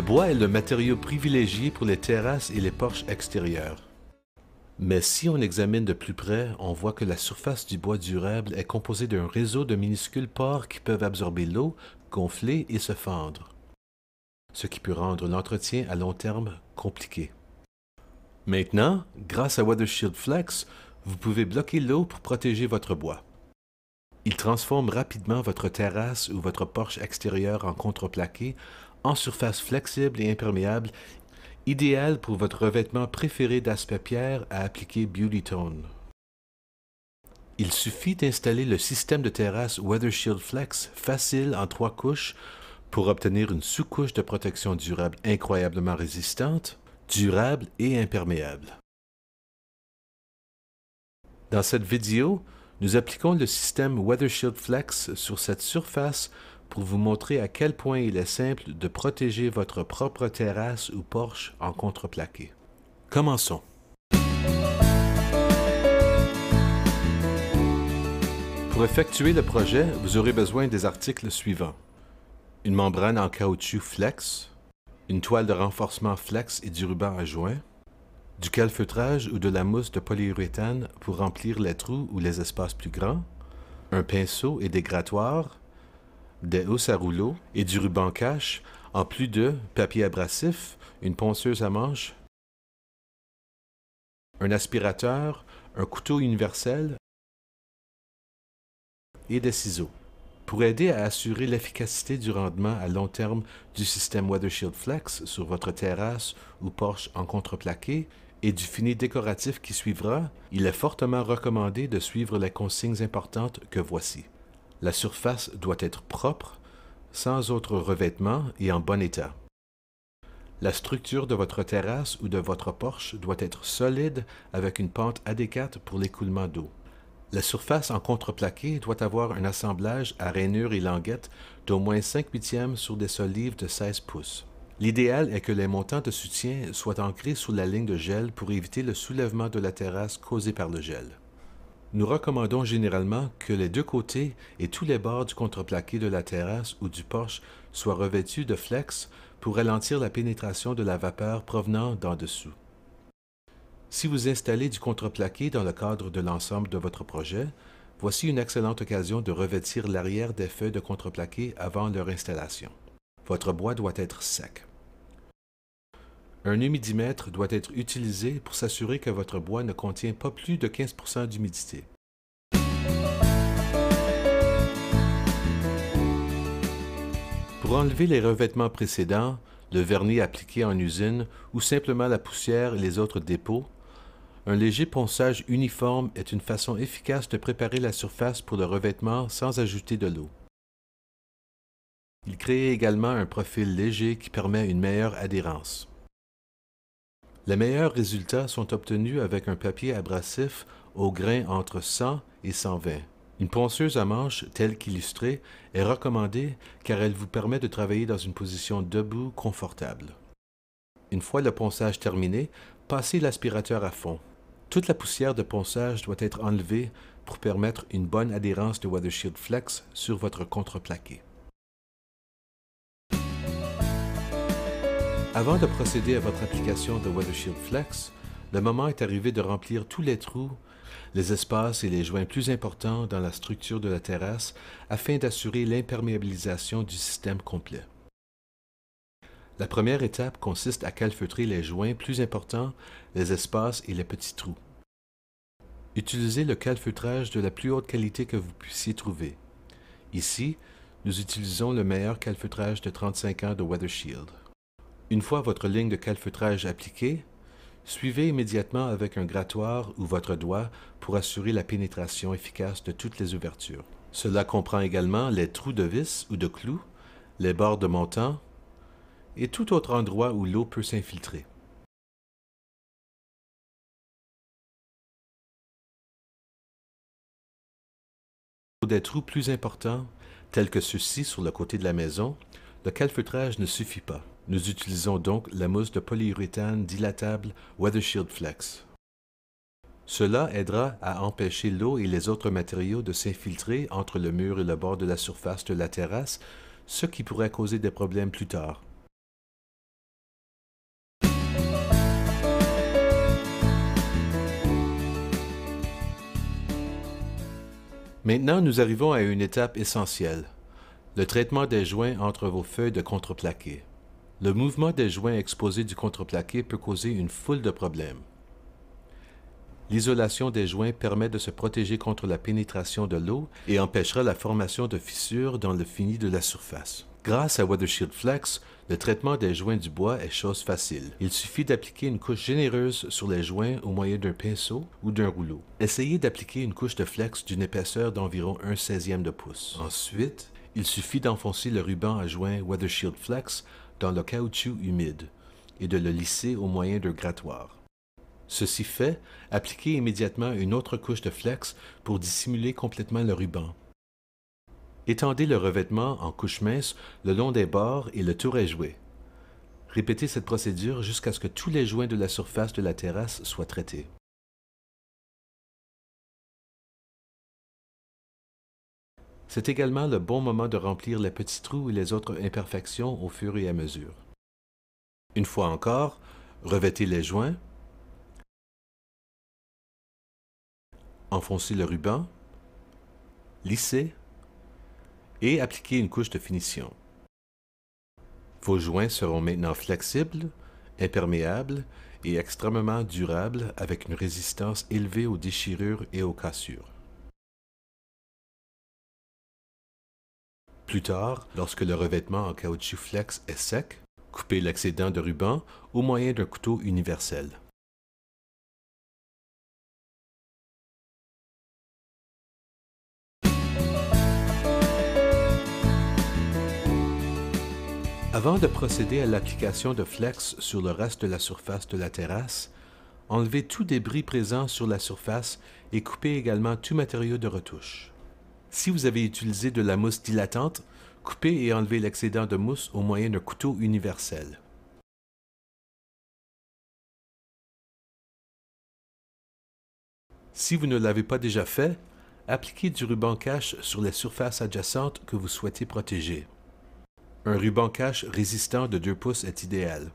bois est le matériau privilégié pour les terrasses et les porches extérieures. Mais si on examine de plus près, on voit que la surface du bois durable est composée d'un réseau de minuscules pores qui peuvent absorber l'eau, gonfler et se fendre, ce qui peut rendre l'entretien à long terme compliqué. Maintenant, grâce à WeatherShield Flex, vous pouvez bloquer l'eau pour protéger votre bois. Il transforme rapidement votre terrasse ou votre porche extérieure en contreplaqué en surface flexible et imperméable, idéal pour votre revêtement préféré d'aspect pierre à appliquer Beauty Tone. Il suffit d'installer le système de terrasse WeatherShield Flex facile en 3 couches pour obtenir une sous-couche de protection durable incroyablement résistante, durable et imperméable. Dans cette vidéo, nous appliquons le système WeatherShield Flex sur cette surface pour vous montrer à quel point il est simple de protéger votre propre terrasse ou porche en contreplaqué. Commençons. Pour effectuer le projet, vous aurez besoin des articles suivants. Une membrane en caoutchouc Flex, une toile de renforcement Flex et du ruban à joint, du calfeutrage ou de la mousse de polyuréthane pour remplir les trous ou les espaces plus grands, un pinceau et des grattoirs, des housses à rouleau et du ruban cache, en plus de papier abrasif, une ponceuse à manche, un aspirateur, un couteau universel et des ciseaux. Pour aider à assurer l'efficacité du rendement à long terme du système WeatherShield Flex sur votre terrasse ou porche en contreplaqué et du fini décoratif qui suivra, il est fortement recommandé de suivre les consignes importantes que voici. La surface doit être propre, sans autre revêtement et en bon état. La structure de votre terrasse ou de votre porche doit être solide avec une pente adéquate pour l'écoulement d'eau. La surface en contreplaqué doit avoir un assemblage à rainures et languettes d'au moins 5/8 sur des solives de 16 pouces. L'idéal est que les montants de soutien soient ancrés sous la ligne de gel pour éviter le soulèvement de la terrasse causé par le gel. Nous recommandons généralement que les deux côtés et tous les bords du contreplaqué de la terrasse ou du porche soient revêtus de flex pour ralentir la pénétration de la vapeur provenant d'en dessous. Si vous installez du contreplaqué dans le cadre de l'ensemble de votre projet, voici une excellente occasion de revêtir l'arrière des feuilles de contreplaqué avant leur installation. Votre bois doit être sec. Un humidimètre doit être utilisé pour s'assurer que votre bois ne contient pas plus de 15% d'humidité. Pour enlever les revêtements précédents, le vernis appliqué en usine ou simplement la poussière et les autres dépôts, un léger ponçage uniforme est une façon efficace de préparer la surface pour le revêtement sans ajouter de l'eau. Il crée également un profil léger qui permet une meilleure adhérence. Les meilleurs résultats sont obtenus avec un papier abrasif au grain entre 100 et 120. Une ponceuse à manche, telle qu'illustrée, est recommandée car elle vous permet de travailler dans une position debout confortable. Une fois le ponçage terminé, passez l'aspirateur à fond. Toute la poussière de ponçage doit être enlevée pour permettre une bonne adhérence de WeatherShield Flex sur votre contreplaqué. Avant de procéder à votre application de WeatherShield Flex, le moment est arrivé de remplir tous les trous, les espaces et les joints plus importants dans la structure de la terrasse afin d'assurer l'imperméabilisation du système complet. La première étape consiste à calfeutrer les joints plus importants, les espaces et les petits trous. Utilisez le calfeutrage de la plus haute qualité que vous puissiez trouver. Ici, nous utilisons le meilleur calfeutrage de 35 ans de WeatherShield. Une fois votre ligne de calfeutrage appliquée, suivez immédiatement avec un grattoir ou votre doigt pour assurer la pénétration efficace de toutes les ouvertures. Cela comprend également les trous de vis ou de clous, les bords de montant et tout autre endroit où l'eau peut s'infiltrer. Pour des trous plus importants, tels que ceux-ci sur le côté de la maison, le calfeutrage ne suffit pas. Nous utilisons donc la mousse de polyuréthane dilatable WeatherShield Flex. Cela aidera à empêcher l'eau et les autres matériaux de s'infiltrer entre le mur et le bord de la surface de la terrasse, ce qui pourrait causer des problèmes plus tard. Maintenant, nous arrivons à une étape essentielle, le traitement des joints entre vos feuilles de contreplaqué. Le mouvement des joints exposés du contreplaqué peut causer une foule de problèmes. L'isolation des joints permet de se protéger contre la pénétration de l'eau et empêchera la formation de fissures dans le fini de la surface. Grâce à WeatherShield Flex, le traitement des joints du bois est chose facile. Il suffit d'appliquer une couche généreuse sur les joints au moyen d'un pinceau ou d'un rouleau. Essayez d'appliquer une couche de flex d'une épaisseur d'environ 1/16e de pouce. Ensuite, il suffit d'enfoncer le ruban à joint WeatherShield Flex dans le caoutchouc humide et de le lisser au moyen d'un grattoir. Ceci fait, appliquez immédiatement une autre couche de flex pour dissimuler complètement le ruban. Étendez le revêtement en couche mince le long des bords et le tour est joué. Répétez cette procédure jusqu'à ce que tous les joints de la surface de la terrasse soient traités. C'est également le bon moment de remplir les petits trous et les autres imperfections au fur et à mesure. Une fois encore, revêtez les joints, enfoncez le ruban, lissez et appliquez une couche de finition. Vos joints seront maintenant flexibles, imperméables et extrêmement durables avec une résistance élevée aux déchirures et aux cassures. Plus tard, lorsque le revêtement en caoutchouc flex est sec, coupez l'excédent de ruban au moyen d'un couteau universel. Avant de procéder à l'application de flex sur le reste de la surface de la terrasse, enlevez tout débris présent sur la surface et coupez également tout matériau de retouche. Si vous avez utilisé de la mousse dilatante, coupez et enlevez l'excédent de mousse au moyen d'un couteau universel. Si vous ne l'avez pas déjà fait, appliquez du ruban cache sur les surfaces adjacentes que vous souhaitez protéger. Un ruban cache résistant de 2 pouces est idéal.